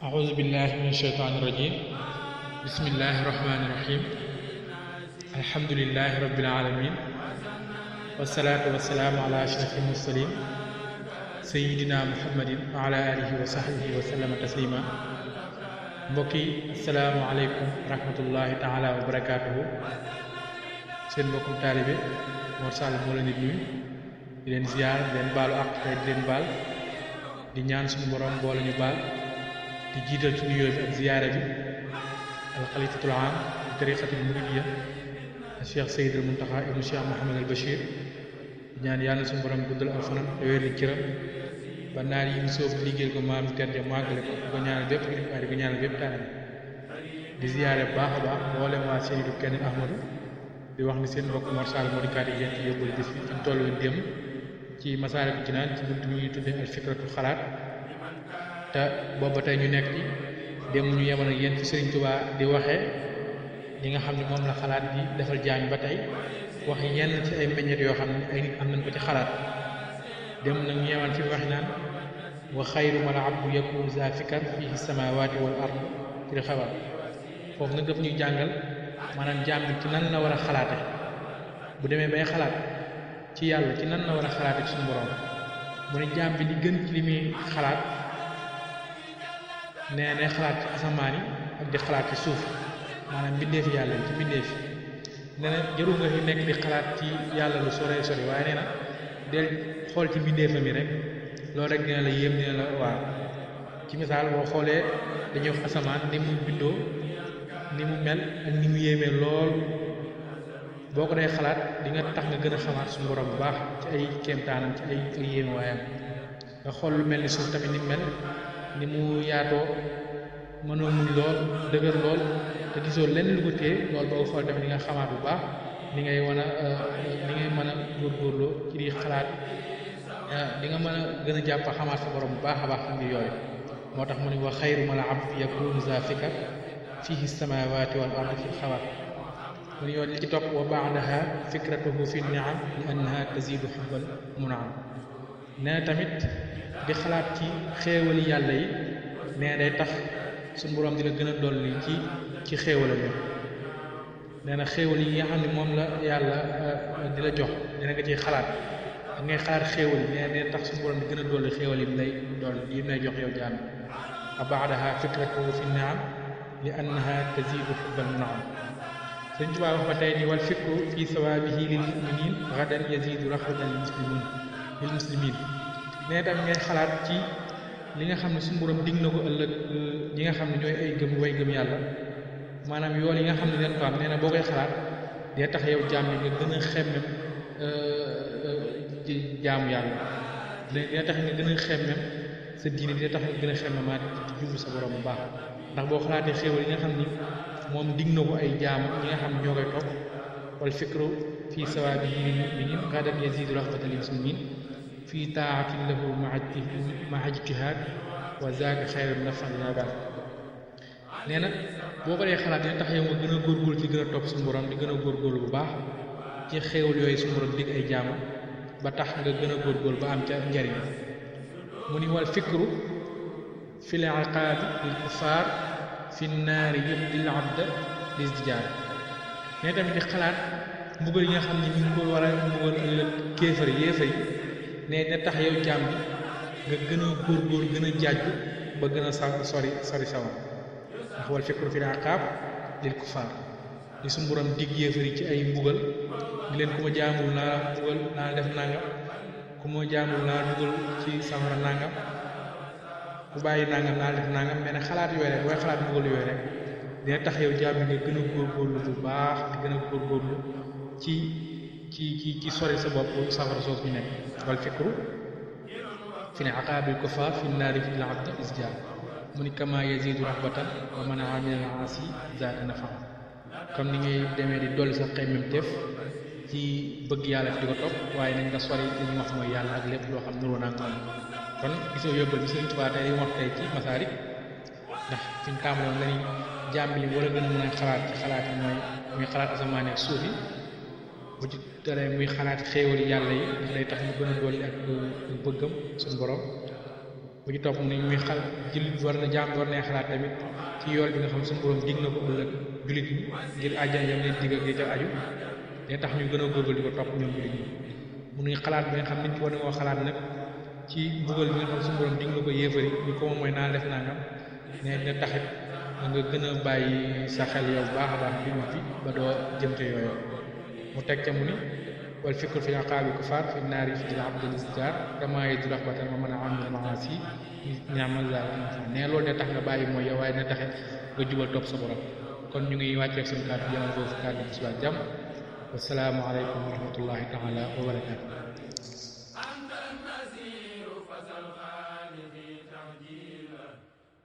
أعوذ بالله من الشيطان الرجيم بسم الله الرحمن الرحيم الحمد لله رب العالمين والصلاة والسلام على أشرف المرسلين سيدنا محمد وعلى آله وصحبه وسلم تسليما mbokki asalaamualeykum wa rahmatullahi taala wa barakaatuhu seen mbokkum taalibe Mor Sall moo leen di nuyu di leen ziar di leen baalu àq tey di leen baal di ñaan suñu borom boole ñu baal di jiital ci nuyoo bi ak ziyaara bi alxalifatul aam di tariqatul muridiyya Cheikh Seydil Muntaxa ibnu Cheikh Mouhamed al Bachir di ñaan yàlla suñu borom guddal aw fanam te wér li cëram ba naar yi mu soob liggéeyal ko maam tedd màggale ko di ko ñaanal bépp kilifa di ko ñaanal bépp taalibe di ziyaare bu baax a baax mboolem waa Seydou kenn Ahmadou di wax ni seen mbokk Mor Sall moo di kàddu yéen ci yóbbul bis bi fi ñu toll woon démb ci Masaalikul Jinaan ci buntu bi ñuy tuddee al fikratu xalaat te booba tey ñu nekk ci démb ñu yemoon ak yéen ci Sëriñ Tuubaa di waxee li nga xam ne moom la xalaat di defal jaam ba tey wax yenn ci ay meññeet yoo xam ne ay nit am nañ ko ci xalaat démb nag ñu yemoon fi mu wax naan wa xayru mal abdu yakun za fikar fihi samawati wal ard fil xabar foofu nag daf ñuy jàngal maanaam jaam bi ci nan la war a xalaate bu demee bay xalaat ci yàlla ci nan la war a xalaate ci suñu borom mu ne jaam bi li gën ci li muy xalaat nee ne xalaat ci asamaan yi ak di xalaat ci suuf maanaam mbindeefi yàlla ci mbindeef nee na jarul nga fi nekk di xalaat ci yàlla lu sore sore waaye nee na del xool ci mbindeefam yi rek loolu rek dina la yéem dina la waaw ci misaal boo xoolee dañuy wax asamaan ni mu bindoo ni mu mel ak ni mu yéemee lool boo ko dee xalaat di nga tax nga gën a xamaat suñu borom bu baax ci ay kéemtaanam ci ay yéeme waayam nga xool lu mel ni suuf tamit ni mu mel ni mu yaatoo mënoo muñ lool dëgër lool te gisoo lenn lu ko téye loolu boo ko xool tamit di nga xamaat bu baax ni ngay mën a góorgóorloo ci di xalaat di nga mën a gën a jàpp xamaat sa borom bu baax a baax am ngi yooyu moo tax mu ne wa xayru mal abd yakunu za fikar fihi samawati wal ard fi xabar mu ne yoon li ci topp wa baadaha fikratuhu fi niam li annaha tazidu xubban munaam nee tamit di xalaat ci xéewali yàlla yi nee day tax suñu borom di la gën a dolli ci xéewala yi nee na xéewal yi nga xam ne moom la yàlla di la jox dina nga ciy xalaat da ngay xaar xéewal yi nee day tax suñu borom di gën a dolli xéewal yi mu lay jox yow jaam wa baadaha fikratuhu fi niam li annaha tazidu xubban munaam Sëñ Tuubaa wax ba tey ni wal fikru fi sawaabihi lil muminin gadan yazidu raxbatan lil muslimin nee tamit ngay xalaat ci li nga xam ne suñu borom dig na ko ëllëg ñi nga xam ne ñooy ay way gëm yàlla maanaam yool yi nga xam ne leen ko am nee na boo koy xalaat day tax yow jaam yi nga gën a xemmem jaamu yàlla day tax nga gën a xemmem sa diine day tax nga gën a xemmemaat ci jublu sa borom bu baax ndax boo xalaatee xéewal yi nga xam ni moom dig na ko ay jaamam ñi nga xam ne ñoo koy topp wal fikru fii sawaabihi lil muminin gadan yazidu raxbatan lil muslimin fii taatin lahu maa ijtihaad wa zaaka xayrun nafan nabaat nee na boo ko dee xalaat dina tax yow nga gën a góorgóorlu ci gën a topp suñu borom di gën a góorgóorlu bu baax ci xéewal yooyu suñu borom dig ay jaamam ba tax nga gën a góorgóorlu ba am ca njariñ mu ni wal fikru fi l iqaabi lil kufaar fi naari yubdil abda lisdijaar nee tamit di xalaat mbugal yi nga xam ne ñu ngi ko war a mbugal ëllëg kéefar yéefar yi ne na tax yow jaam bi nga gën a góorgóorlu gën a jaaju ba gën a sori sawar ndax wal fikru fi l iqaab lil kufaar li suñu borom dig yéefar yi ci ay mbugal di leen ku ma jaamul naa la mbugal naa la def nangam ku ma jaamul naa la dugal ci safara nangam ku bàyyi nangam naa def nangam mais nag xalaat yooyu rek booy xalaat mbugal yooyu rek dina tax yow jaam bi nga gën a góorgóorlu bu baax di gën a góorgóorlu ci sori sa bopp safara soos ñu nekk wal fikru fi ne aqaabil kufaar fi naari fi labdi isjar mu ni kama yazidu rahbatan wa manaa min al aasi zaada nafa comme ni ngay demee di dolli sa xemmem teef ci bëgg yàlla fi di ko topp waaye nañ nga sori li ñu wax mooy yàlla ak lépp loo xam nuroo naag moom kon gisoo yóbbal bi Sëriñ Tuubaa tey wax tey ci Masaalik ndax fi ñu tàmbaloon nga ni jaam bi wala gën a mën a xalaat ci xalaat yi muy xalaat asamaan ak suuf yi bu ci teree muy xalaat xéewali yàlla yi ndax day tax mu gën a dolli ak bëggam suñu borom bu ci topp ni muy xal jullit war na jaam war na xalaat tamit ci yool bi nga xam suñu borom dig na ko ëllëg jullit ñi ngir àjjana yam leen dig ak ca aju day tax ñu gën a góorgóorlu di ko topp ñoom jullit ñi mu ngi xalaat bi nga xam nit ki war na koo xalaat nag ci mbugal bi nga xam suñu borom dig na ko yéefari ñu ko moom mooy naa def nangam ne dina taxit nga gën a bàyyi sa xel yow baax a baax bi fi ba doo jëm ca yooyu mu teg ca mu ni wal fikru fi aqaabi kufaar fi naari fi abdul isjar kama yi du raxbatan wa mën a am maasi ñaamal la ne loolu ne tax nga bàyyi mooy yow waaye ne taxit nga jubal topp sa borom kon ñu ngi wàcceeg suñu kàddu jëmal foofu kàddu bi suba jàmm wasalaamu aleykum wa rahmatullahi taala wa barakaatu